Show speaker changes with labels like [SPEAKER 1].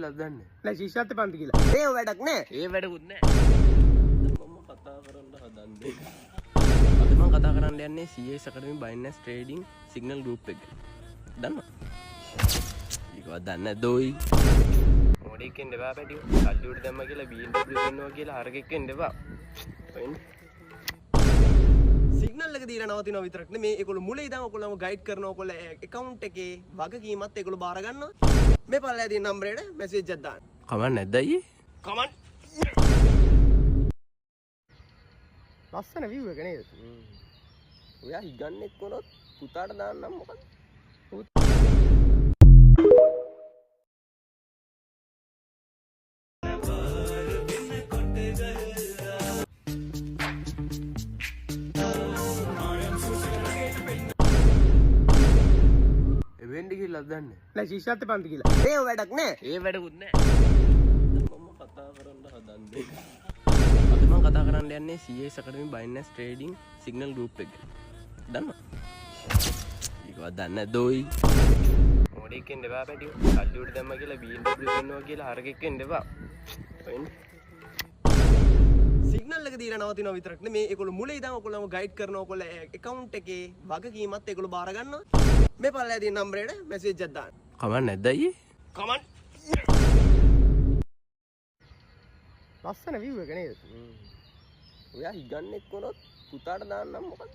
[SPEAKER 1] කියලා දන්නේ
[SPEAKER 2] නෑ ශිෂ්‍යත්ව පන්ති කියලා. ඒ වැඩක් නෑ.
[SPEAKER 1] ඒ වැඩකුත් නෑ. මම කතා කරන්න හදන්නේ. අද මම කතා කරන්න යන්නේ CS Academy Binance Trading Signal Group එක. දන්නවද? ඒකවත් දන්නේ නැද්දෝයි. මොඩෙක් එන්න එපා පැටියෝ. කල්ලි උඩ දැම්ම කියලා BMW ගන්නවා කියලා හරකෙක් එන්න එපා. වෙන්නේ. සිග්නල් එක දීලා නවතිනවා විතරක් නෙමේ ඒගොල්ලෝ මුල ඉඳන් ඔයගොල්ලෝම ගයිඩ් කරනවා ඔයගොල්ලෝ account එකේ වගකීමත් ඒගොල්ලෝ බාර ගන්නවා මේ පල්ලෙහා තියෙන නම්බරේට මැසේජ් එකක් දාන්න කමක් නැද්ද අයියේ කමක්
[SPEAKER 2] ලස්සන view එක නේද
[SPEAKER 1] ඔයා හිගන්නෙක් වුණොත් පුතාට දාන්නම් මොකද වෙන්න කියලා දන්නේ
[SPEAKER 2] නෑ ශිෂ්‍යත්ව පන්ති කියලා. ඒ වැඩක් නෑ.
[SPEAKER 1] ඒ වැඩකුත් නෑ. මම කතා කරන්න හදන්නේ. අද මම කතා කරන්න යන්නේ CS Academy Binance Trading Signal Group එක. දන්නවද? ඒකවත් දන්නේ නැද්දෝයි. මොඩෙක් එන්න එපා පැටියෝ. කල්ලි උඩ දැම්ම කියලා BMW ගන්නවා කියලා හරකෙක් එන්න එපා. වෙන්නේ. සිග්නල් එක දීලා නවතිනවා විතරක් නෙමේ ඒගොල්ලෝ මුල ඉඳන් ඔයගොල්ලෝම ගයිඩ් කරනවා ඔයගොල්ලෝ account එකේ වගකීමත් ඒගොල්ලෝ බාර ගන්නවා මේ පල්ලෙහා තියෙන නම්බරේට මැසේජ් එකක් දාන්න කමක් නැද්ද අයියේ කමක්
[SPEAKER 2] ලස්සන view එක නේද
[SPEAKER 1] ඔයා හිගන්නෙක් වුණොත් පුතාට දාන්නම් මොකද